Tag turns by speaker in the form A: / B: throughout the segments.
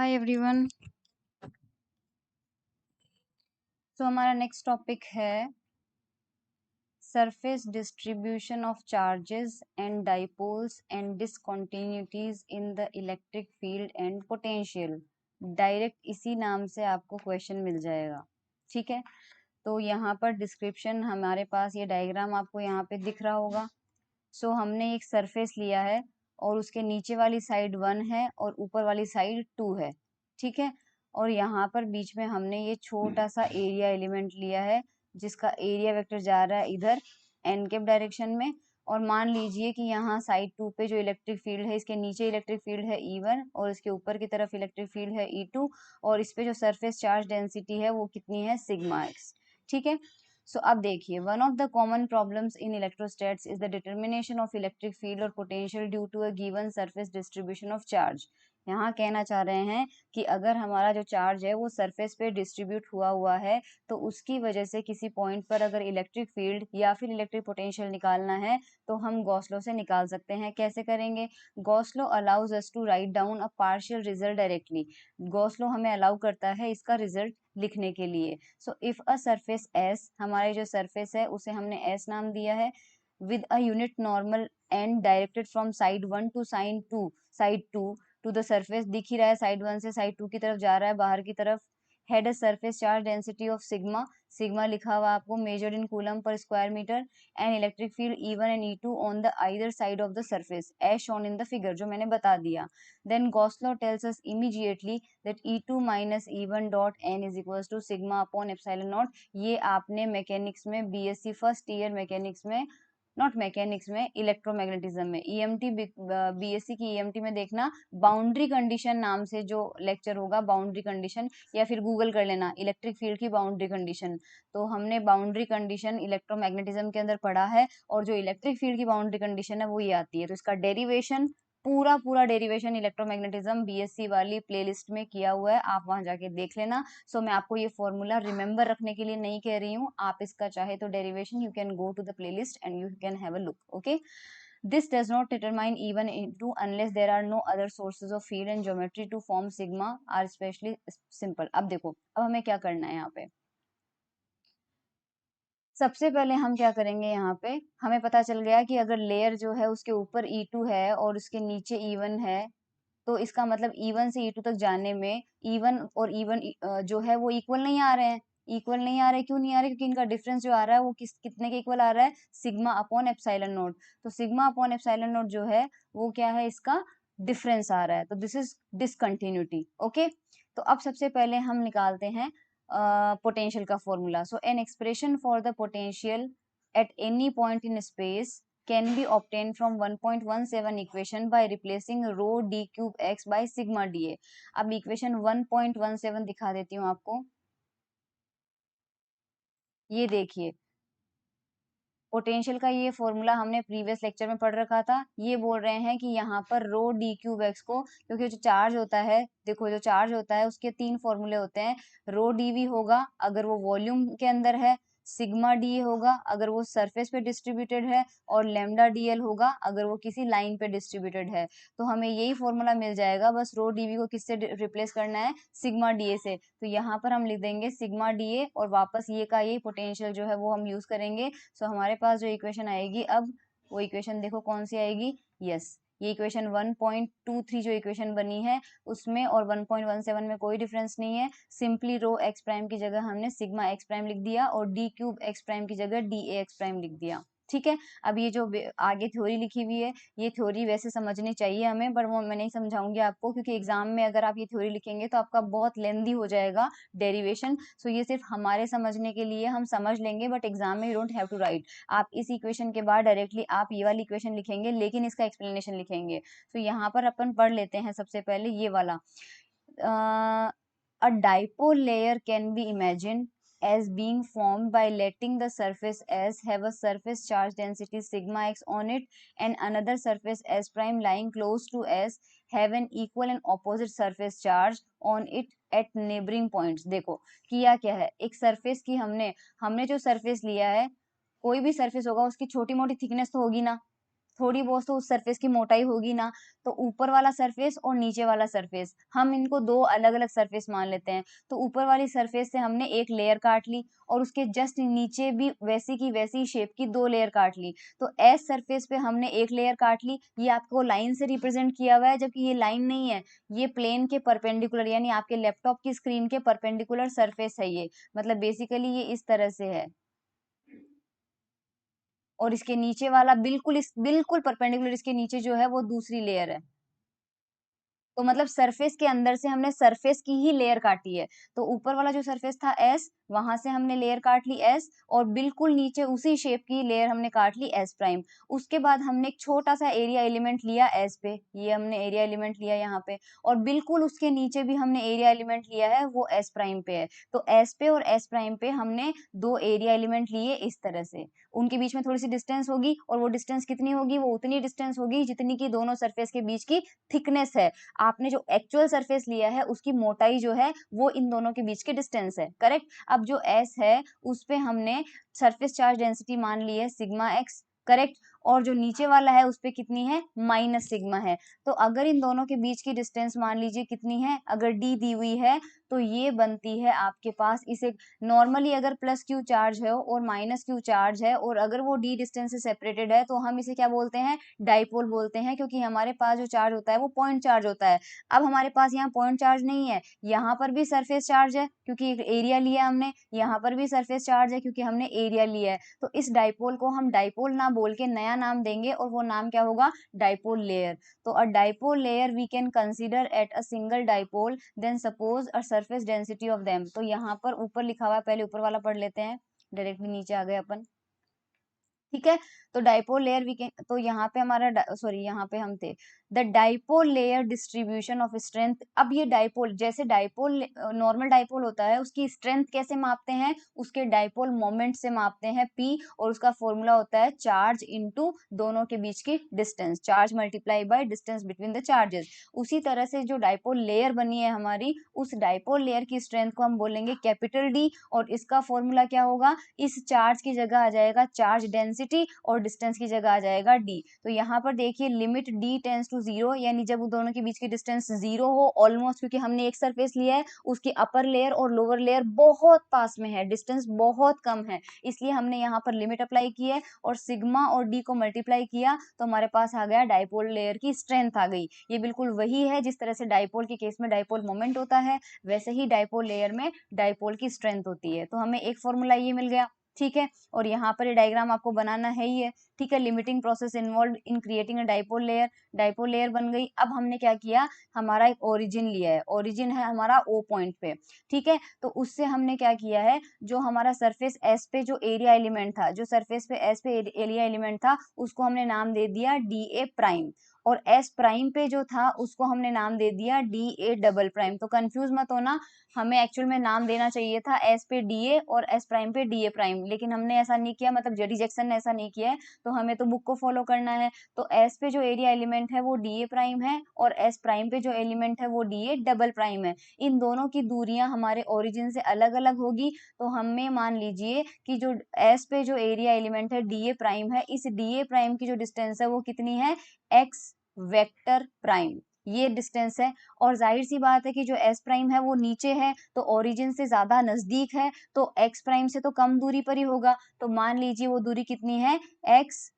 A: हाय everyone. तो हमारा next topic है surface distribution of charges and dipoles and discontinuities in the electric field and potential. Direct इसी नाम से आपको क्वेश्चन मिल जाएगा। ठीक है, तो यहाँ पर डिस्क्रिप्शन हमारे पास ये डायग्राम आपको यहाँ पे दिख रहा होगा। सो हमने एक सरफेस लिया है और उसके नीचे वाली साइड 1 है और ऊपर वाली साइड 2 है। ठीक है, और यहाँ पर बीच में हमने ये छोटा सा एरिया एलिमेंट लिया है जिसका एरिया वेक्टर जा रहा है इधर एन कैप डायरेक्शन में। और मान लीजिए कि यहाँ साइड 2 पे जो इलेक्ट्रिक फील्ड है, इसके नीचे इलेक्ट्रिक फील्ड है E1 और इसके ऊपर की तरफ इलेक्ट्रिक फील्ड है E2 और इस पे जो सरफेस चार्ज डेंसिटी है वो कितनी है, सिग्मा एक्स। ठीक है, सो अब देखिए, one of the common problems in electrostatics is the determination of electric field और potential due to a given surface distribution of charge. यहाँ कहना चाह रहे हैं कि अगर हमारा जो चार्ज है वो सरफेस पे डिस्ट्रीब्यूट हुआ है तो उसकी वजह से किसी पॉइंट पर अगर इलेक्ट्रिक फील्ड या फिर इलेक्ट्रिक पोटेंशियल निकालना है तो हम गॉस लॉ से निकाल सकते हैं। कैसे करेंगे? Gauss law allows us to write down a partial result directly. Gauss law हमें अलाउ करता है इसका रिजल्ट लिखने के लिए। So if a surface S, हमारे जो सरफेस है उसे हमने एस नाम दिया है, with a unit normal and directed from side 1 to side 2 to the surface. दिख ही रहा है साइड 1 से साइड 2 की तरफ जा रहा है, बाहर की तरफ। Had a surface charge density of sigma, sigma लिखा हुआ आपको measured in coulomb per square metre, and electric field E1 and E2 on the either side of the surface as shown in the figure, जो मैंने बता दिया। Then Gauss law tells us immediately that E2 minus E1 dot n is equals to sigma upon epsilon naught. ये आपने mechanics में, BSc first year mechanics में, not mechanics में, electromagnetism में, ईएमटी बीएससी की ईएमटी में देखना, बाउंड्री कंडीशन नाम से जो लेक्चर होगा, बाउंड्री कंडीशन, या फिर गूगल कर लेना इलेक्ट्रिक फील्ड की बाउंड्री कंडीशन। तो हमने बाउंड्री कंडीशन इलेक्ट्रोमैग्नेटिज्म के अंदर पढ़ा है और जो इलेक्ट्रिक फील्ड की बाउंड्री कंडीशन है वो ये आती है। तो इसका डेरिवेशन, पूरा पूरा डेरिवेशन इलेक्ट्रोमैग्नेटिज्म बीएससी वाली प्लेलिस्ट में किया हुआ है, आप वहां जाके देख लेना। सो मैं आपको ये फॉर्मूला रिमेंबर रखने के लिए नहीं कह रही हूँ, आप इसका चाहे तो derivation you can go to the playlist and you can have a look. Okay, this does not determine even into unless there are no other sources of field and geometry to form sigma are especially simple। अब देखो, अब हमें क्या करना है यहाँ पे। सबसे पहले हम क्या करेंगे, यहाँ पे हमें पता चल गया कि अगर लेयर जो है उसके ऊपर E2 है और उसके नीचे E1 है, तो इसका मतलब E1 से E2 तक जाने में E1 और E1 जो है वो इक्वल नहीं आ रहे हैं। इक्वल नहीं आ रहे, क्यों नहीं आ रहे? क्योंकि इनका डिफरेंस जो आ रहा है वो कितने के इक्वल आ रहा है, सिग्मा अपॉन एप्सिलॉन नोट। तो सिग्मा अपॉन एप्सिलॉन नोट जो है वो क्या है, इसका डिफरेंस आ रहा है, तो दिस इज डिसकंटिन्यूटी। ओके, तो अब सबसे पहले हम निकालते हैं पोटेंशियल का formula. So an expression for the potential at any point in space can be obtained from 1.17 equation by replacing rho d cube x by sigma dA। अब equation 1.17 दिखा देती हूँ आपको। ये देखिए, पोटेंशियल का ये फॉर्मूला हमने प्रीवियस लेक्चर में पढ़ रखा था। ये बोल रहे हैं कि यहाँ पर रो डी क्यूब एक्स को, क्योंकि जो चार्ज होता है, देखो जो चार्ज होता है उसके 3 फॉर्मूले होते हैं। रो डी वी होगा अगर वो वॉल्यूम के अंदर है, सिग्मा डी होगा अगर वो सरफेस पे डिस्ट्रीब्यूटेड है, और लेमडा डीएल होगा अगर वो किसी लाइन पे डिस्ट्रीब्यूटेड है। तो हमें यही फॉर्मूला मिल जाएगा, बस रो डीवी को किससे रिप्लेस करना है, सिग्मा डीए से। तो यहाँ पर हम लिख देंगे सिग्मा डीए और वापस ये का ये पोटेंशियल जो है वो हम यूज करेंगे। सो हमारे पास जो इक्वेशन आएगी अब, वो इक्वेशन देखो कौन सी आएगी। यस, ये इक्वेशन 1.23 जो इक्वेशन बनी है उसमें और 1.17 में कोई डिफरेंस नहीं है। सिंपली रो एक्स प्राइम की जगह हमने सिग्मा एक्स प्राइम लिख दिया और डी क्यूब एक्स प्राइम की जगह डी ए एक्स प्राइम लिख दिया। ठीक है, अब ये जो आगे थ्योरी लिखी हुई है, ये थ्योरी वैसे समझनी चाहिए हमें, पर वो मैं नहीं समझाऊंगी आपको, क्योंकि एग्जाम में अगर आप ये थ्योरी लिखेंगे तो आपका बहुत लेंदी हो जाएगा डेरिवेशन। सो ये सिर्फ हमारे समझने के लिए, हम समझ लेंगे बट एग्जाम में you don't have to write. आप इस इक्वेशन के बाद डायरेक्टली आप ये वाली इक्वेशन लिखेंगे लेकिन इसका एक्सप्लेनेशन लिखेंगे। तो यहाँ पर अपन पढ़ लेते हैं सबसे पहले ये वाला। A dipole layer can be imagined as being formed by letting the surface S have a surface charge density sigma x on it and another surface S prime lying close to S have an equal and opposite surface charge on it at neighboring points। देखो किया क्या है, एक surface की हमने जो surface लिया है, कोई भी सरफेस होगा उसकी छोटी मोटी थिकनेस तो होगी ना, थोड़ी बहुत तो उस सरफेस की मोटाई होगी ना, तो ऊपर वाला सरफेस और नीचे वाला सरफेस हम इनको दो अलग अलग सरफेस मान लेते हैं। तो ऊपर वाली सरफेस से हमने एक लेयर काट ली और उसके जस्ट नीचे भी वैसी की वैसी शेप की दो लेयर काट ली। तो एस सरफेस पे हमने एक लेयर काट ली, ये आपको लाइन से रिप्रेजेंट किया हुआ है, जबकि ये लाइन नहीं है, ये प्लेन के परपेंडिकुलर यानी आपके लैपटॉप की स्क्रीन के परपेंडिकुलर सरफेस है ये, मतलब बेसिकली ये इस तरह से है। और इसके नीचे वाला बिल्कुल परपेंडिकुलर इसके नीचे जो है वो दूसरी लेयर है। तो मतलब सरफेस के अंदर से हमने सरफेस की ही लेयर काटी है। तो ऊपर वाला जो सरफेस था एस, वहां से हमने लेयर काट ली एस, और बिल्कुल नीचे उसी शेप की लेयर हमने काट ली एस प्राइम। उसके बाद हमने एक छोटा सा एरिया एलिमेंट लिया एस पे, ये हमने एरिया एलिमेंट लिया यहाँ पे, और बिल्कुल उसके नीचे भी हमने एरिया एलिमेंट लिया है, वो एस प्राइम पे है। तो एस पे और एस प्राइम पे हमने दो एरिया एलिमेंट लिए इस तरह से। उनके बीच में थोड़ी सी डिस्टेंस होगी, और वो डिस्टेंस कितनी होगी, वो उतनी डिस्टेंस होगी जितनी की दोनों सरफेस के बीच की थिकनेस है। आपने जो एक्चुअल सरफेस लिया है उसकी मोटाई जो है वो इन दोनों के बीच के डिस्टेंस है, करेक्ट। अब जो एस है उस पे हमने सरफेस चार्ज डेंसिटी मान ली है सिग्मा एक्स, करेक्ट। और जो नीचे वाला है उस पे कितनी है, माइनस सिग्मा है। तो अगर इन दोनों के बीच की डिस्टेंस मान लीजिए कितनी है, अगर डी दी हुई है, तो ये बनती है आपके पास, इसे नॉर्मली अगर प्लस क्यू चार्ज है और माइनस क्यू चार्ज है, और अगर वो डी डिस्टेंस से सेपरेटेड है, तो हम इसे क्या बोलते हैं, डाइपोल बोलते हैं, क्योंकि हमारे पास जो चार्ज होता है वो पॉइंट चार्ज होता है। अब हमारे पास यहाँ पॉइंट चार्ज नहीं है, यहाँ पर भी सरफेस चार्ज है क्योंकि एक एरिया लिया हमने, यहाँ पर भी सरफेस चार्ज है क्योंकि हमने एरिया लिया है। तो इस डाइपोल को हम डाइपोल ना बोल के नया नाम देंगे, और वो नाम क्या होगा, डाइपोल लेयर। तो a dipole layer we can consider at a single dipole, then suppose a surface density of them. तो यहाँ पर ऊपर लिखा हुआ है, पहले ऊपर वाला पढ़ लेते हैं, डायरेक्टली नीचे आ गए अपन, ठीक है। तो डाइपोल लेयर वी कैन, तो यहाँ पे हमारा सॉरी यहाँ पे हम थे, the dipole layer distribution of strength. अब ये डाइपोल, जैसे डाइपोल नॉर्मल डाइपोल होता है, उसकी स्ट्रेंथ कैसे मापते हैं, उसके डाइपोल मोमेंट से मापते हैं पी, और उसका फॉर्मूला होता है चार्ज इनटू दोनों के बीच की distance, charge multiply by distance between the charges. उसी तरह से जो डाइपोल लेयर बनी है हमारी, उस डाइपोल लेयर की स्ट्रेंथ को हम बोलेंगे कैपिटल डी, और इसका फॉर्मूला क्या होगा, इस चार्ज की जगह आ जाएगा चार्ज डेंसिटी, और डिस्टेंस की जगह आ जाएगा डी। तो यहाँ पर देखिए limit d tends to zero, यानी जब दोनों के बीच की डिस्टेंस जीरो हो ऑलमोस्ट, क्योंकि हमने एक सरफेस लिया है, उसकी अपर लेयर और लोअर लेयर बहुत पास में है, डिस्टेंस बहुत कम है, इसलिए हमने यहाँ पर लिमिट अप्लाई की है, और सिग्मा और डी को मल्टीप्लाई किया, तो हमारे पास आ गया डाइपोल लेयर की स्ट्रेंथ आ गई। ये बिल्कुल वही है जिस तरह से डाइपोल के केस में डाइपोल मोमेंट होता है, वैसे ही डाइपोल लेयर में डाइपोल की स्ट्रेंथ होती है। तो हमें एक फॉर्मूला ये मिल गया, ठीक है। और यहाँ पर ये डायग्राम आपको बनाना है ही है, ठीक है। Limiting process involve in creating a dipole layer, dipole layer बन गई। अब हमने क्या किया, हमारा एक ओरिजिन लिया है, ओरिजिन है हमारा ओ पॉइंट पे, ठीक है। तो उससे हमने क्या किया है, जो हमारा सरफेस एस पे जो एरिया एलिमेंट था, जो सरफेस पे एस पे एरिया एलिमेंट था, उसको हमने नाम दे दिया डी ए प्राइम, और एस प्राइम पे जो था उसको हमने नाम दे दिया डी ए डबल प्राइम। तो कंफ्यूज मत होना, हमें एक्चुअल में नाम देना चाहिए था एस पे डी ए और एस प्राइम पे डी ए प्राइम, लेकिन हमने ऐसा नहीं किया, मतलब जेडी जैक्सन ने ऐसा नहीं किया है, तो हमें तो बुक को फॉलो करना है। तो एस पे जो एरिया एलिमेंट है वो डी ए प्राइम है, और एस प्राइम पे जो एलिमेंट है वो डी ए डबल प्राइम है। इन दोनों की दूरियां हमारे ओरिजिन से अलग अलग होगी। तो हमें मान लीजिए कि जो एस पे जो एरिया एलिमेंट है डी ए प्राइम है, इस डी ए प्राइम की जो डिस्टेंस है वो कितनी है, एक्स वेक्टर प्राइम, ये डिस्टेंस है। और जाहिर सी बात है कि जो एस प्राइम है वो नीचे है, तो ओरिजिन से ज्यादा नजदीक है, तो एक्स प्राइम से तो कम दूरी पर ही होगा। तो मान लीजिए वो दूरी कितनी है, X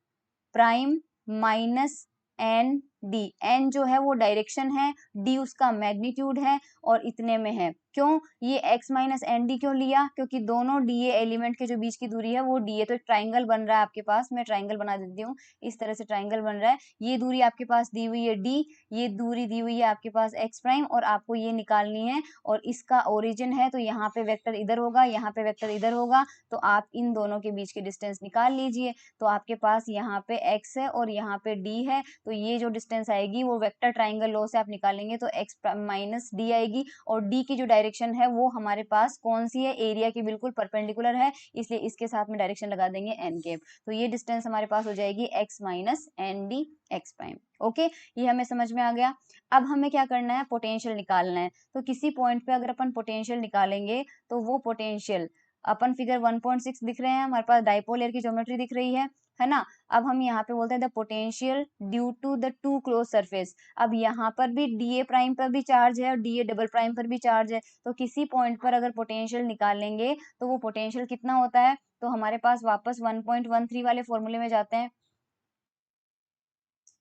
A: prime minus N D. N जो है वो डायरेक्शन है, डी उसका मैग्नीट्यूड है, और इतने में है। क्यों ये x माइनस एन डी क्यों लिया, क्योंकि दोनों डी ए एलिमेंट के जो बीच की दूरी है वो डी ए। तो एक ट्राइंगल बन रहा है आपके पास, मैं ट्राइंगल बना देती हूँ, इस तरह से ट्राइंगल बन रहा है। ये दूरी आपके पास दी हुई है डी, ये दूरी दी हुई है आपके पास एक्स प्राइम, और आपको ये निकालनी है, और इसका ओरिजिन है, तो यहाँ पे वेक्टर इधर होगा, यहाँ पे वेक्टर इधर होगा, तो आप इन दोनों के बीच की डिस्टेंस निकाल लीजिए। तो आपके पास यहाँ पे x है और यहाँ पे d है, तो ये जो डिस्टेंस आएगी वो वेक्टर ट्राइंगल लॉ से आप निकालेंगे तो x माइनस डी आएगी, और d की जो डायरेक्शन है वो हमारे पास कौन सी है, एरिया की बिल्कुल परपेंडिकुलर है, इसलिए इसके साथ में डायरेक्शन लगा देंगे n कैप। तो ये डिस्टेंस हमारे पास हो जाएगी x minus N D X prime. Okay, ये हमें समझ में आ गया। अब हमें क्या करना है, पोटेंशियल निकालना है। तो किसी पॉइंट पे अगर अपन पोटेंशियल निकालेंगे, तो वो पोटेंशियल अपन फिगर 1.6 दिख रहे हैं, हमारे पास डाइपोल लेयर की ज्योमेट्री दिख रही है ना। अब हम यहाँ पे बोलते हैं the potential due to the two close surface. अब यहाँ पर भी डीए प्राइम पर भी चार्ज है और डीए डबल प्राइम पर भी चार्ज है, तो किसी पॉइंट पर अगर पोटेंशियल निकालेंगे तो वो पोटेंशियल कितना होता है, तो हमारे पास वापस 1.13 वाले फॉर्मूले में जाते हैं।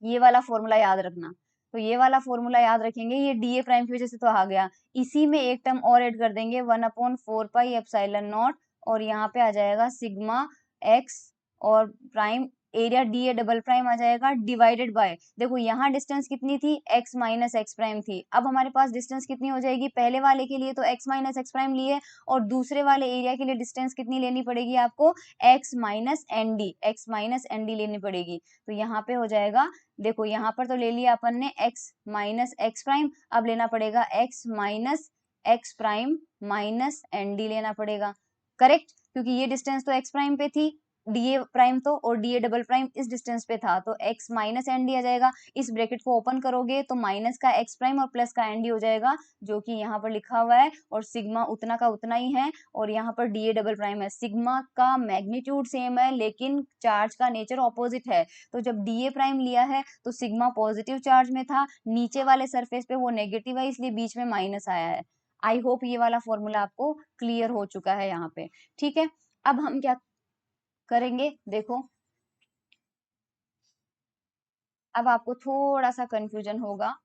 A: ये वाला फॉर्मूला याद रखना, तो ये वाला फॉर्मूला याद रखेंगे, ये डीए प्राइम की वजह से तो आ गया, इसी में एक टर्म और ऐड कर देंगे 1/4πε0, और यहाँ पे आ जाएगा सिग्मा एक्स और prime area D A double prime आ जाएगा डिवाइडेड बाय, देखो यहाँ डिस्टेंस कितनी थी, x माइनस एक्स प्राइम थी, अब हमारे पास डिस्टेंस कितनी हो जाएगी, पहले वाले के लिए तो x माइनस एक्स प्राइम लिए और दूसरे वाले एरिया के लिए डिस्टेंस कितनी लेनी पड़ेगी आपको, x माइनस एन डी लेनी पड़ेगी। तो यहाँ पे हो जाएगा, देखो यहाँ पर तो ले लिया अपन ने x माइनस एक्स प्राइम, अब लेना पड़ेगा x minus X prime minus N D लेना पड़ेगा, करेक्ट, क्योंकि ये डिस्टेंस तो x प्राइम पे थी, डीए प्राइम तो और डीए डबल प्राइम इस डिस्टेंस पे था, तो x माइनस एन डी आ जाएगा, इस ब्रैकेट को ओपन करोगे तो माइनस का x प्राइम और प्लस का एन डी हो जाएगा, जो कि यहाँ पर लिखा हुआ है, और सिग्मा उतना का उतना ही है, और यहाँ पर डीए डबल प्राइम है, सिग्मा का मैग्नीट्यूड सेम है लेकिन चार्ज का नेचर ऑपोजिट है, तो जब डीए प्राइम लिया है तो सिग्मा पॉजिटिव चार्ज में था, नीचे वाले सरफेस पे वो नेगेटिव है, इसलिए बीच में माइनस आया है। आई होप ये वाला फॉर्मूला आपको क्लियर हो चुका है यहाँ पे, ठीक है। अब हम क्या करेंगे, देखो अब आपको थोड़ा सा कंफ्यूजन होगा,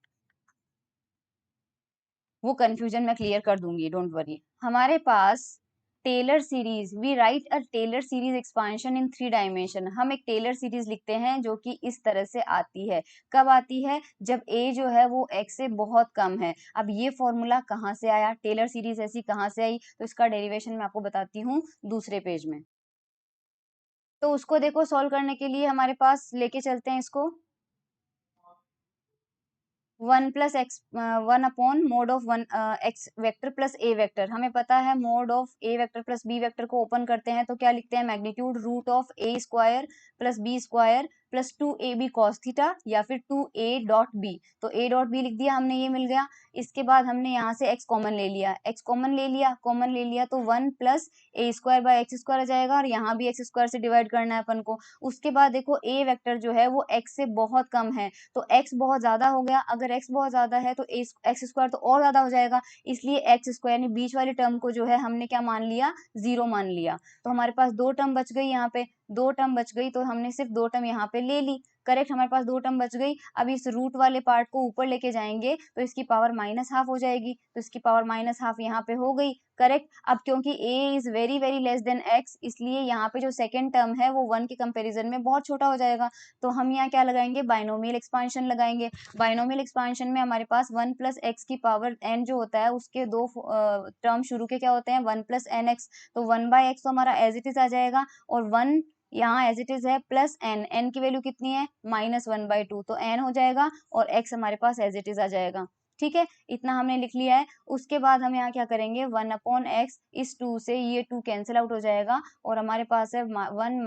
A: वो कंफ्यूजन मैं क्लियर कर दूंगी, डोंट वरी। हमारे पास Taylor series, we write a Taylor series expansion in 3 dimension, हम एक टेलर सीरीज लिखते हैं जो कि इस तरह से आती है, कब आती है, जब a जो है वो x से बहुत कम है। अब ये फॉर्मूला कहाँ से आया, टेलर सीरीज ऐसी कहाँ से आई, तो इसका डेरिवेशन मैं आपको बताती हूँ दूसरे पेज में। तो उसको देखो सॉल्व करने के लिए हमारे पास लेके चलते हैं इसको, 1 + x 1/mod of 1 x vector plus A vector, हमें पता है mod of A vector plus B vector को ओपन करते हैं तो क्या लिखते हैं, magnitude root of A square plus B square plus 2ab cos theta या फिर 2a.b, तो a डॉट बी लिख दिया हमने, ये मिल गया। इसके बाद हमने यहाँ से x कॉमन ले लिया, x कॉमन ले लिया तो 1 + a² / x² आ जाएगा, और यहाँ भी x² से डिवाइड करना है अपन को। उसके बाद देखो a वेक्टर जो है वो x से बहुत कम है, तो x बहुत ज्यादा हो गया, अगर x बहुत ज्यादा है तो x² तो और ज्यादा हो जाएगा, इसलिए x² यानी बीच वाली टर्म को जो है हमने क्या मान लिया, 0 मान लिया, तो हमारे पास 2 टर्म बच गई, यहाँ पे 2 टर्म बच गई, तो हमने सिर्फ 2 टर्म यहाँ पे ले ली, करेक्ट, हमारे पास 2 टर्म बच गई। अब इस रूट वाले पार्ट को ऊपर लेके जाएंगे तो इसकी पावर -½ हो जाएगी, तो इसकी पावर -½ यहाँ पे हो गई, करेक्ट। अब क्योंकि a is very very less than x, इसलिए यहाँ पे जो सेकंड टर्म है वो 1 के कंपैरिजन में बहुत छोटा हो जाएगा, तो हम यहाँ क्या लगाएंगे, बाइनोमियल एक्सपांशन लगाएंगे। बाइनोमियल एक्सपांशन में हमारे पास 1 + x की पावर n जो होता है उसके 2 टर्म शुरू के क्या होते हैं, 1 + nx, तो 1/x तो हमारा एज इट इज आ जाएगा, और 1 यहाँ एज इट इज है, प्लस n की वैल्यू कितनी है, -1/2, तो n हो जाएगा, और x हमारे पास एज इट इज आ जाएगा, ठीक है, इतना हमने लिख लिया है। उसके बाद हम यहाँ क्या करेंगे, 1/x, इस 2 से ये 2 कैंसिल आउट हो जाएगा, और हमारे पास है 1 -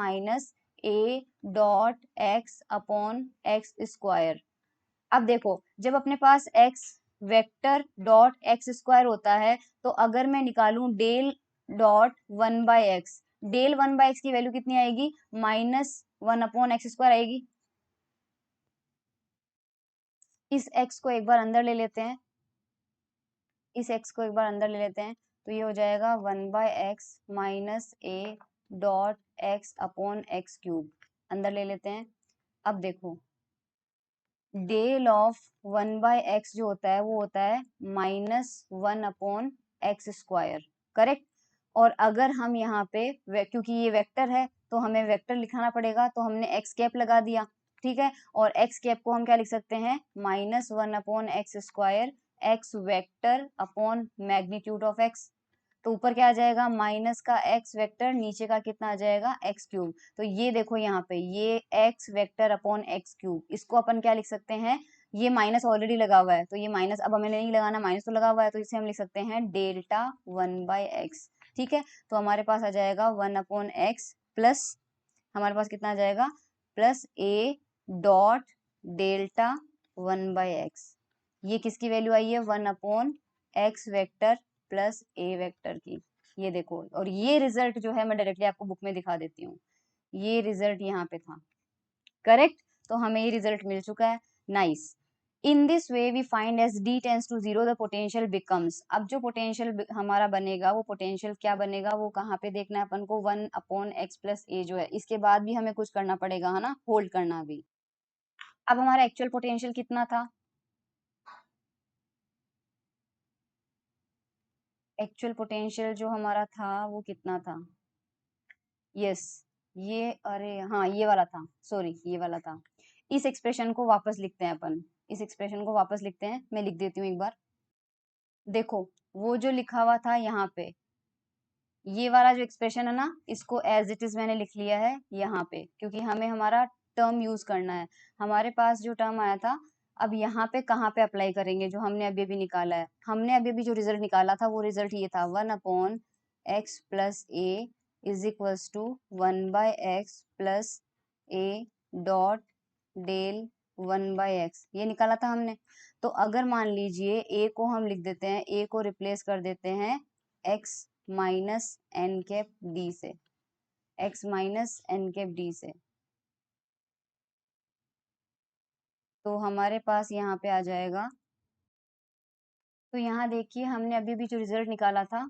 A: a.x/x²। अब देखो जब अपने पास x वेक्टर डॉट x² होता है, तो अगर मैं निकालूं del dot 1/x, del 1/x की वैल्यू कितनी आएगी, -1/x² आएगी। इस x को एक बार अंदर ले लेते हैं, इस x को एक बार अंदर ले लेते हैं, तो ये हो जाएगा 1/x -a.x/x³ अंदर ले लेते हैं। अब देखो डेल ऑफ 1/x जो होता है वो होता है -1/x², करेक्ट। और अगर हम यहाँ पे क्योंकि ये वेक्टर है तो हमें वेक्टर लिखाना पड़ेगा, तो हमने x कैप लगा दिया, ठीक है, और x कैप को हम क्या लिख सकते हैं, -1/x², x vector upon magnitude of x, तो ऊपर क्या आ जाएगा, माइनस का x वेक्टर, नीचे का कितना आ जाएगा, x³। तो ये देखो यहाँ पे ये x वेक्टर अपॉन x³, इसको अपन क्या लिख सकते हैं, ये माइनस ऑलरेडी लगा हुआ है तो ये माइनस अब हमें नहीं लगाना, माइनस तो लगा हुआ है, तो इसे हम लिख सकते हैं डेल्टा 1/x, ठीक है। तो हमारे पास आ जाएगा 1/x प्लस, हमारे पास कितना आ जाएगा, plus a dot delta 1/x, ये किसकी वैल्यू आई है, 1/x vector plus a vector की, ये देखो, और ये रिजल्ट जो है मैं डायरेक्टली आपको बुक में दिखा देती हूँ, ये रिजल्ट यहाँ पे था, करेक्ट। तो हमें ये रिजल्ट मिल चुका है, nice. In this way we find as D tends to zero the potential becomes, अब जो पोटेंशियल हमारा बनेगा वो पोटेंशियल क्या बनेगा, वो कहाँ पे देखना है अपन को, 1/x+a जो है, इसके बाद भी हमें कुछ करना पड़ेगा है ना, होल्ड करना भी। अब हमारा एक्चुअल पोटेंशियल कितना था, एक्चुअल पोटेंशियल जो हमारा था वो कितना था, यस, ये अरे हाँ ये वाला था, सॉरी ये वाला था। इस एक्सप्रेशन को वापस लिखते हैं अपन, इस एक्सप्रेशन को वापस लिखते हैं, मैं लिख देती हूँ एक बार। देखो वो जो लिखा हुआ था यहाँ पे, ये वाला जो एक्सप्रेशन है ना, इसको एज इट इज मैंने लिख लिया है यहाँ पे, क्योंकि हमें हमारा टर्म यूज करना है। हमारे पास जो टर्म आया था, अब यहाँ पे कहाँ पे अप्लाई करेंगे, जो हमने अभी अभी निकाला है, हमने अभी अभी जो रिजल्ट निकाला था वो रिजल्ट ये था, 1/x+a is equals to 1/x+a dot del 1/x, ये निकाला था हमने। तो अगर मान लीजिए a को हम लिख देते हैं, a को रिप्लेस कर देते हैं x minus N cap D से, x minus N cap D से, तो हमारे पास यहाँ पे आ जाएगा, तो यहाँ देखिए हमने अभी भी जो रिजल्ट निकाला था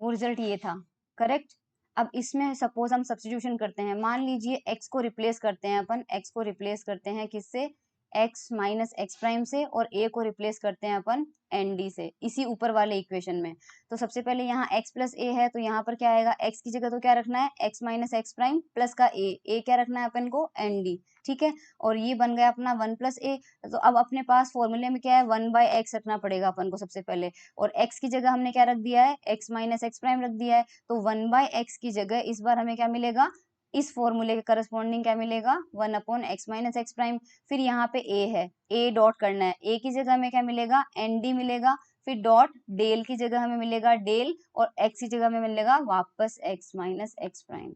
A: वो रिजल्ट ये था, करेक्ट। अब इसमें सपोज हम सब्स्टिट्यूशन करते हैं, मान लीजिए x को रिप्लेस करते हैं अपन, x को रिप्लेस करते हैं किससे, x माइनस एक्स प्राइम से, और a को रिप्लेस करते हैं अपन एन डी से, इसी ऊपर वाले इक्वेशन में। तो सबसे पहले यहाँ x+a है, तो यहाँ पर क्या आएगा, x की जगह तो क्या रखना है, x minus X prime plus का a क्या रखना है अपन को, एन डी, ठीक है। और ये बन गया अपना 1+a, तो अब अपने पास फॉर्मूले में क्या है, 1/x रखना पड़ेगा अपन को सबसे पहले, और x की जगह हमने क्या रख दिया है, x माइनस एक्स प्राइम रख दिया है, तो 1/x की जगह इस बार हमें क्या मिलेगा, इस फॉर्मूले के करस्पॉन्डिंग क्या मिलेगा, 1/x माइनस एक्स प्राइम। फिर यहाँ पे a है, a डॉट करना है, a की जगह हमें क्या मिलेगा, एन डी मिलेगा, फिर डॉट डेल की जगह हमें मिलेगा डेल, और x की जगह हमें मिलेगा वापस x माइनस एक्स प्राइम,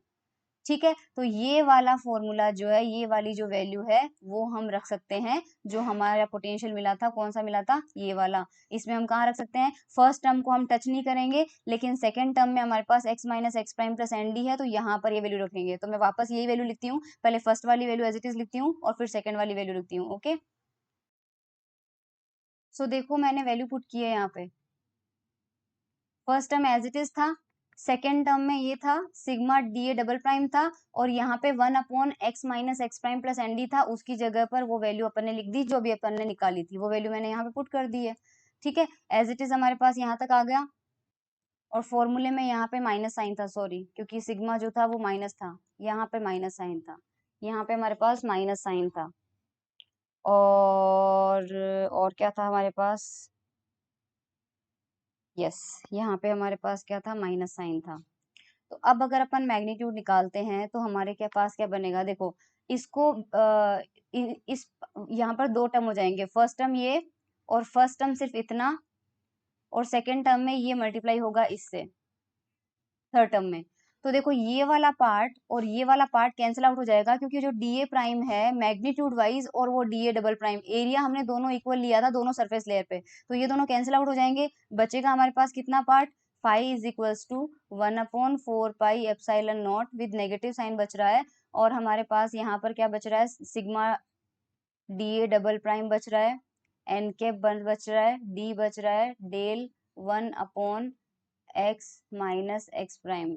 A: ठीक है। तो ये वाला फॉर्मूला जो है, ये वाली जो वैल्यू है वो हम रख सकते हैं, जो हमारा पोटेंशियल मिला था, कौन सा मिला था, ये वाला, इसमें हम कहाँ रख सकते हैं, फर्स्ट टर्म को हम टच नहीं करेंगे, लेकिन सेकंड टर्म में हमारे पास x minus X prime plus N D है, तो यहाँ पर ये वैल्यू रखेंगे। तो मैं वापस यही वैल्यू लिखती हूँ, पहले फर्स्ट वाली वैल्यू एज इट इज लिखती हूँ, और फिर सेकंड वाली वैल्यू लिखती हूँ, ओके। सो देखो मैंने वैल्यू पुट की है यहाँ पे, first term as it is था, सेकेंड टर्म में ये था sigma D A double prime था, और यहाँ पे 1/x minus X prime plus N D था, उसकी जगह पर वो वैल्यू अपन ने लिख दी जो भी अपन ने निकाली थी, वो वैल्यू मैंने यहाँ पे पुट कर दी है, ठीक है। एज इट इज हमारे पास यहाँ तक आ गया, और फॉर्मूले में यहाँ पे माइनस साइन था, सॉरी, क्योंकि सिग्मा जो था वो माइनस था, यहाँ पे माइनस साइन था, यहाँ पे हमारे पास माइनस साइन था, और क्या था हमारे पास, यस, यहाँ पे हमारे पास क्या था, माइनस साइन था। तो अब अगर अपन मैग्नीट्यूड निकालते हैं तो हमारे के पास क्या बनेगा, देखो इसको इस यहाँ पर दो टर्म हो जाएंगे, फर्स्ट टर्म ये, और फर्स्ट टर्म सिर्फ इतना, और सेकंड टर्म में ये मल्टीप्लाई होगा इससे, थर्ड टर्म में। तो देखो ये वाला पार्ट और ये वाला पार्ट कैंसिल आउट हो जाएगा, क्योंकि जो डी ए प्राइम है मैग्नीट्यूड वाइज, और वो D A double prime, area हमने दोनों इक्वल लिया था दोनों सरफेस लेयर पे, तो ये दोनों कैंसिल आउट हो जाएंगे, बचेगा हमारे पास कितना part, phi is equals to 1/4 pi epsilon naught, with negative sign बच रहा है, और हमारे पास यहाँ पर क्या बच रहा है, sigma D A double prime बच रहा है, एन कैप बच रहा है, डी बच रहा है del 1/x minus X prime,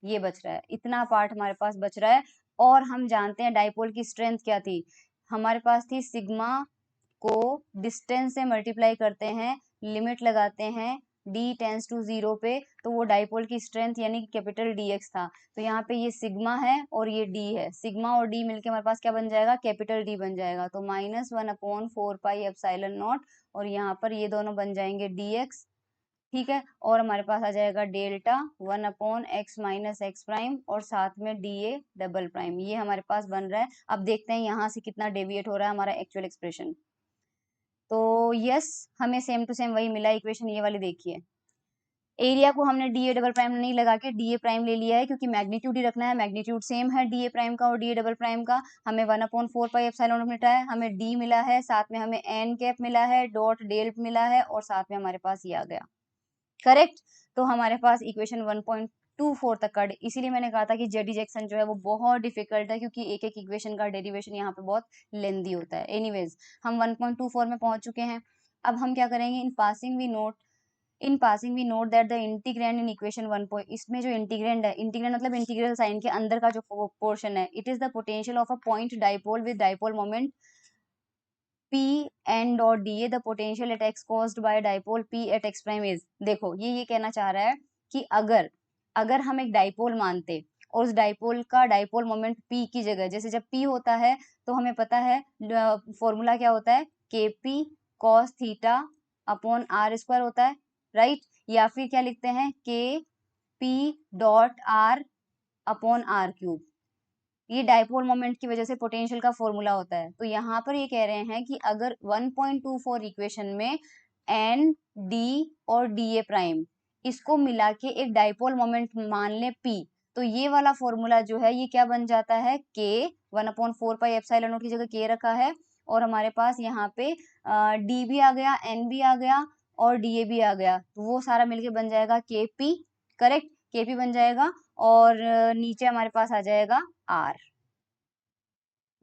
A: ये बच रहा है, इतना पार्ट हमारे पास बच रहा है। और हम जानते हैं डाइपोल की स्ट्रेंथ क्या थी, हमारे पास थी सिग्मा को डिस्टेंस से मल्टीप्लाई करते हैं, लिमिट लगाते हैं d टेंस टू 0 पे, तो वो डाइपोल की स्ट्रेंथ यानी कि कैपिटल dx था। तो यहाँ पे ये सिग्मा है और ये d है, सिग्मा और d मिलके हमारे पास क्या बन जाएगा, कैपिटल D बन जाएगा, तो -1/4 पाई एप्सिलॉन नॉट, और यहाँ पर ये दोनों बन जाएंगे dx, ठीक है। और हमारे पास आ जाएगा delta 1/x minus X prime, और साथ में डी ए डबल प्राइम, ये हमारे पास बन रहा है। अब देखते हैं यहाँ से कितना डेविएट हो रहा है हमारा एक्चुअल एक्सप्रेशन। तो यस, हमें सेम टू सेम वही मिला, इक्वेशन ये वाली देखिए, एरिया को हमने डी ए डबल प्राइम नहीं लगा के डी ए प्राइम ले लिया है, क्योंकि मैग्नीट्यूड ही रखना है, मैग्नीट्यूड सेम है डी ए प्राइम का और डी ए डबल प्राइम का। हमें 1/4 पाई एप्सिलॉन मिला है, हमें डी मिला है, साथ में हमें एन कैप मिला है, डॉट डेल मिला है, और साथ में हमारे पास ये आ गया, करेक्ट। तो हमारे पास इक्वेशन 1.24 तक का, इसीलिए मैंने कहा था कि जेडी जैक्सन जो है वो बहुत डिफिकल्ट है, क्योंकि एक एक इक्वेशन का डेरिवेशन यहाँ पे बहुत लेंदी होता है। एनीवेज, हम 1.24 में पहुंच चुके हैं। अब हम क्या करेंगे, in passing we note that the integrand in equation 1 इसमें जो इंटीग्रैंड है, इंटीग्रैंड मतलब इंटीग्रल साइन के अंदर का जो पोर्शन है, it is the potential of a point dipole with dipole moment P n dot D A, the potential at x caused by dipole P at x prime is। देखो ये कहना चाह रहा है कि अगर अगर हम एक डाइपोल मानते और उस डाइपोल का डाइपोल मोमेंट P की जगह, जैसे जब P होता है तो हमें पता है फॉर्मूला क्या होता है, KP cos theta upon R square होता है, राइट। या फिर क्या लिखते हैं, KP dot R upon R cube. ये डाइपोल मोमेंट की वजह से पोटेंशियल का फॉर्मूला होता है। तो यहाँ पर ये कह रहे हैं कि अगर 1.24 इक्वेशन में एन डी और डी ए प्राइम इसको मिला के एक डाइपोल मोमेंट मान ले पी, तो ये वाला फॉर्मूला जो है ये क्या बन जाता है, के 1/4 पाई एप्सिलॉन नॉट की जगह के रखा है, और हमारे पास यहाँ पे डी भी आ गया, एन भी आ गया और डी ए भी आ गया, तो वो सारा मिलके बन जाएगा के पी। करेक्ट, के पी बन जाएगा। और नीचे हमारे पास आ जाएगा आर।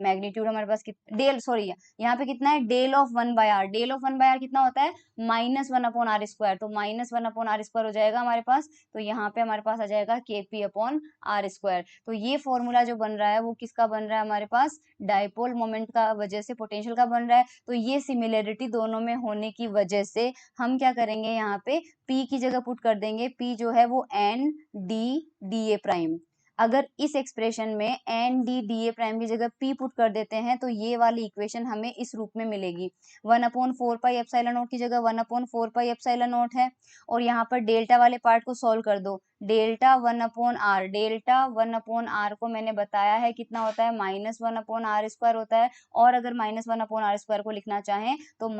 A: मैग्नीट्यूड हमारे पास डेल, सॉरी यहाँ पे कितना है, del of 1/r, del of 1/r कितना होता है, -1/r², तो -1/r² हो जाएगा हमारे पास। तो यहाँ पे हमारे पास आ जाएगा kp/r²। तो ये फॉर्मूला जो बन रहा है वो किसका बन रहा है, हमारे पास डाइपोल मोमेंट का वजह से पोटेंशियल का बन रहा है। तो ये सिमिलरिटी दोनों में होने की वजह से हम क्या करेंगे, यहाँ पे p की जगह पुट कर देंगे, p जो है वो N D D A prime. अगर इस एक्सप्रेशन में N D D A prime की जगह पी पुट कर देते हैं तो ये वाली इक्वेशन हमें इस रूप में मिलेगी, 1/4 पाई एप्सिलॉन नॉट की जगह 1/4 पाई एप्सिलॉन नॉट है। और यहाँ पर डेल्टा वाले पार्ट को सॉल्व कर दो, डेल्टा 1/r, डेल्टा 1/r को मैंने बताया है कितना होता है, -1/r² होता है। और अगर -1/r² को लिखना चाहें तो -r³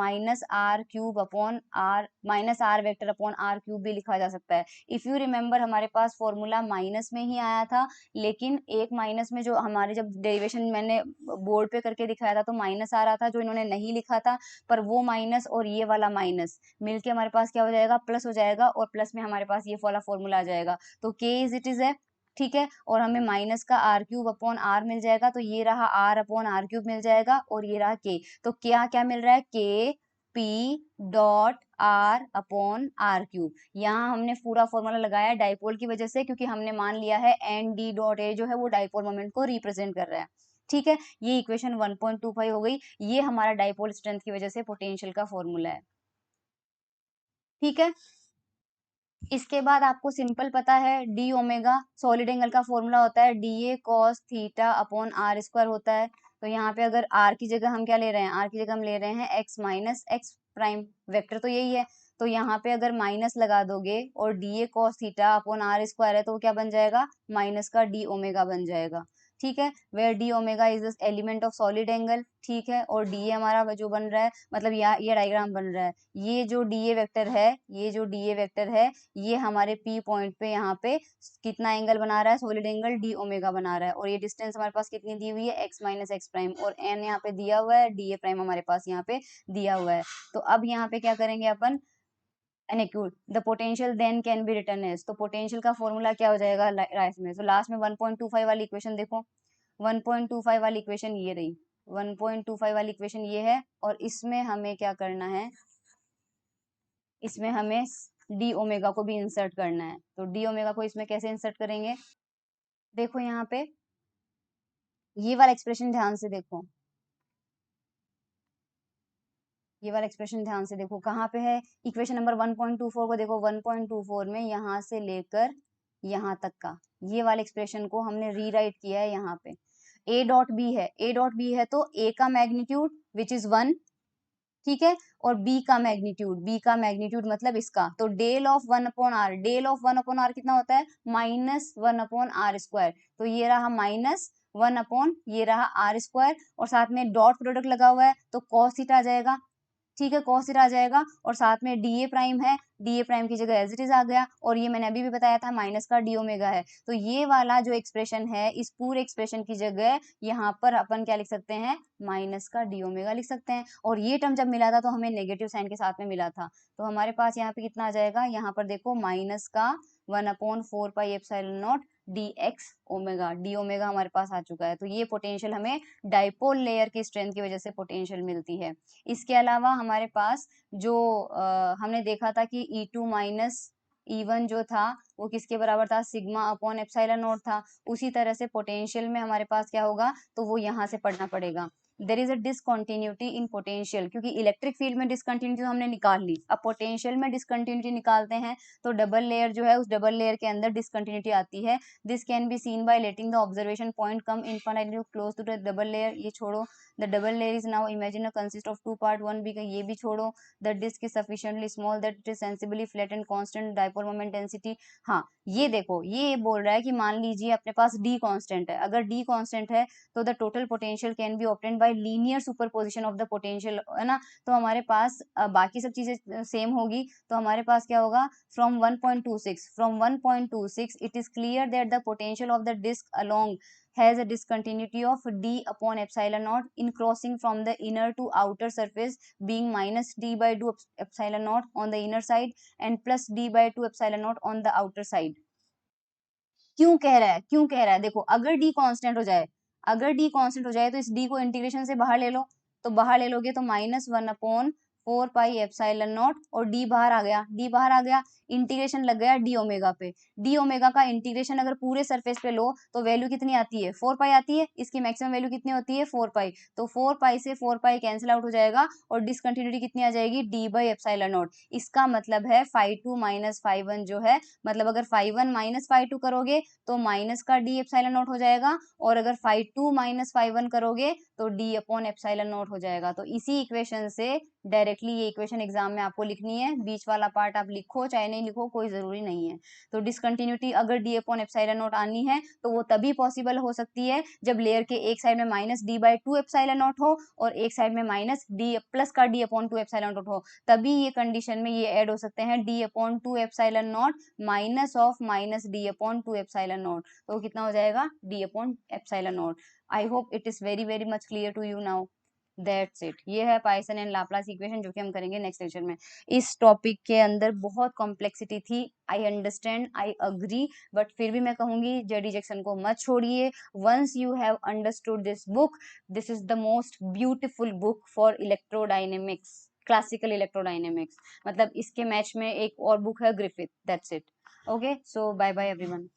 A: भी लिखा जा सकता है। इफ यू रिमेम्बर हमारे पास फॉर्मूला माइनस में ही आया था, लेकिन एक माइनस में जो हमारे जब डेरिवेशन मैंने बोर्ड पे करके दिखाया था तो माइनस आ रहा था जो इन्होंने नहीं लिखा था, पर वो माइनस और ये वाला माइनस मिलके हमारे पास क्या हो जाएगा, प्लस हो जाएगा, और प्लस में हमारे पास ये वाला फॉर्मूला आ जाएगा। तो के इज इट इज है, ठीक है। और हमें माइनस का r³ अपॉन r मिल जाएगा, तो ये रहा r/r³ मिल जाएगा, और ये रहा k। तो क्या क्या मिल रहा है, के पी डॉट r/r³। यहाँ हमने पूरा फॉर्मूला लगाया डाइपोल की वजह से, क्योंकि हमने मान लिया है एन डी डॉट ए जो है वो डाइपोल मोमेंट को रिप्रेजेंट कर रहा है, ठीक है। ये इक्वेशन 1.25 हो गई, ये हमारा डाइपोल स्ट्रेंथ की वजह से पोटेंशियल का फॉर्मूला है, ठीक है। इसके बाद आपको सिंपल पता है डी ओमेगा, सॉलिड एंगल का फॉर्मूला होता है D A cos theta upon r² होता है। तो यहाँ पे अगर r की जगह हम क्या ले रहे हैं, r की जगह हम ले रहे हैं x minus X prime, vector तो यही है। तो यहाँ पे अगर माइनस लगा दोगे और D A cos theta upon r² है तो वो क्या बन जाएगा, माइनस का डी ओमेगा बन जाएगा, ठीक है। Where D omega is the element of solid angle, ठीक है। और डी ए हमारा जो बन रहा है, मतलब ये डायग्राम बन रहा है, ये जो डी ए वेक्टर है, ये जो डी ए वेक्टर है ये हमारे पी पॉइंट पे यहाँ पे कितना एंगल बना रहा है, सॉलिड एंगल डी ओमेगा बना रहा है। और ये डिस्टेंस हमारे पास कितनी दी हुई है, एक्स माइनस एक्स प्राइम, और एन यहाँ पे दिया हुआ है, डी ए प्राइम हमारे पास यहाँ पे दिया हुआ है। तो अब यहाँ पे क्या करेंगे अपन, एनेक्यूट the potential then can be written as, तो पोटेंशियल का फॉर्मूला क्या हो जाएगा लास्ट में, तो लास्ट में 1.25 वाली इक्वेशन देखो, 1.25 वाली इक्वेशन ये रही, 1.25 वाली इक्वेशन ये है। और इसमें हमें क्या करना है, इसमें हमें डी ओमेगा को भी इंसर्ट करना है। तो डी ओमेगा को इसमें कैसे इंसर्ट करेंगे, देखो यहाँ पे ये वाला एक्सप्रेशन ध्यान से देखो, ये वाला एक्सप्रेशन ध्यान से देखो कहाँ पे है, इक्वेशन नंबर 1.24 को देखो, 1.24 में यहाँ से लेकर यहाँ तक का ये वाले एक्सप्रेशन को हमने रीराइट किया है यहाँ पे। ए डॉट बी है, ए डॉट बी है तो ए का मैग्नीट्यूड विच इज 1, ठीक है। और b का मैग्नीट्यूड, b का मैग्नीट्यूड मतलब इसका, तो del of 1/r, del of 1/r कितना होता है, -1/r²। तो ये रहा -1 अपॉन ये रहा r², और साथ में डॉट प्रोडक्ट लगा हुआ है तो cos थीटा आ जाएगा, ठीक है, cos थीटा आ जाएगा। और साथ में डी ए प्राइम है, डी ए प्राइम की जगह एज इट इज आ गया, और ये मैंने अभी भी बताया था माइनस का डी ओमेगा है, तो ये वाला जो एक्सप्रेशन है इस पूरे एक्सप्रेशन की जगह यहाँ पर अपन क्या लिख सकते हैं, माइनस का डी ओमेगा लिख सकते हैं। और ये टर्म जब मिला था तो हमें नेगेटिव साइन के साथ में मिला था, तो हमारे पास यहाँ पे कितना आ जाएगा, यहाँ पर देखो माइनस का 1/4 pi epsilon not D x omega, D omega हमारे पास आ चुका है। तो ये पोटेंशियल हमें डाइपोल लेयर की स्ट्रेंथ की वजह से पोटेंशियल मिलती है। इसके अलावा हमारे पास जो हमने देखा था कि E2 माइनस E1 जो था वो किसके बराबर था, सिग्मा अपॉन एप्सिलॉन नॉट था। उसी तरह से पोटेंशियल में हमारे पास क्या होगा, तो वो यहाँ से पढ़ना पड़ेगा, there is a discontinuity in potential, क्योंकि इलेक्ट्रिक फील्ड में डिसकंटिन्यूटी तो हमने निकाल ली, अब पोटेंशियल में डिसकंटिन्यूटी निकालते हैं तो डबल लेयर जो है उस डबल लेयर के अंदर डिसकंटिन्यूटी आती है। This can be seen by letting the observation point come infinitely close to the double layer, ये छोड़ो। The double layer is now imagine consist of 2 part 1 भी, ये भी छोड़ो। The disc is sufficiently small that it is sensibly flat and constant dipole moment density. हाँ ये देखो, ये बोल रहा है कि मान लीजिए अपने पास डी कांस्टेंट है, अगर डी कांस्टेंट है तो the total potential can be obtained by linear superposition of the potential, है ना। तो हमारे पास बाकी सब चीजें सेम होगी, तो हमारे पास क्या होगा, from 1.26 it is clear that the potential of the disk along has a discontinuity of d upon epsilon naught in crossing from the inner to outer surface being minus d by 2 epsilon naught on the inner side and plus d by 2 epsilon naught on the outer side। क्यों कह रहा है, क्यों कह रहा है, देखो अगर डी कांस्टेंट हो जाए, अगर डी कांस्टेंट हो जाए तो इस डी को इंटीग्रेशन से बाहर ले लो, तो बाहर ले लोगे तो -1/4 पाई एप्सिलॉन नॉट, और डी बाहर आ गया, डी बाहर आ गया, इंटीग्रेशन लग गया डी ओमेगा पे। डी ओमेगा का इंटीग्रेशन अगर पूरे सरफेस पे लो तो वैल्यू कितनी आती है, 4 पाई आती है, इसकी मैक्सिमम वैल्यू कितनी होती है 4 पाई, तो 4 पाई से 4 पाई कैंसिल आउट हो जाएगा और डिसकंटिन्यूटी कितनी आ जाएगी, डी बाई एप्सिलॉन नॉट। इसका मतलब है φ2 माइनस φ1 जो है, मतलब अगर φ1 माइनस φ2 करोगे तो माइनस का डी एप्सिलॉन नॉट हो जाएगा, और अगर φ2 माइनस φ1 करोगे तो डी अपॉन एप्सिलॉन नॉट हो जाएगा। तो इसी इक्वेशन से डायरेक्टली ये इक्वेशन एग्जाम में आपको लिखनी है, बीच वाला पार्ट आप लिखो चाहे नहीं लिखो कोई जरूरी नहीं है। तो डिसकंटिन्यूटी अगर डी अपॉन एप्सिलॉन नॉट आनी है तो वो तभी पॉसिबल हो सकती है जब लेयर के एक साइड में minus D by 2 epsilon not हो और एक साइड में माइनस डी प्लस का डी अपॉन 2 एप्सिलॉन नॉट हो, तभी ये कंडीशन में ये ऐड हो सकते हैं D upon 2 epsilon naught minus of minus D upon 2 epsilon naught, तो कितना हो जाएगा, D upon epsilon naught. I hope it is very very much clear to you now. That's it, ये है पाइथन एंड लाप्लास इक्वेशन जो कि हम करेंगे नेक्स्ट लेक्चर में। इस टॉपिक के अंदर बहुत कॉम्प्लेक्सिटी थी, I understand, I agree, but फिर भी मैं कहूंगी जेडी जैक्सन को मत छोड़िए। Once you have understood this book, this is the most beautiful book for electrodynamics, classical electrodynamics. मतलब इसके मैच में एक और बुक है Griffith, that's it. Okay, so bye bye everyone.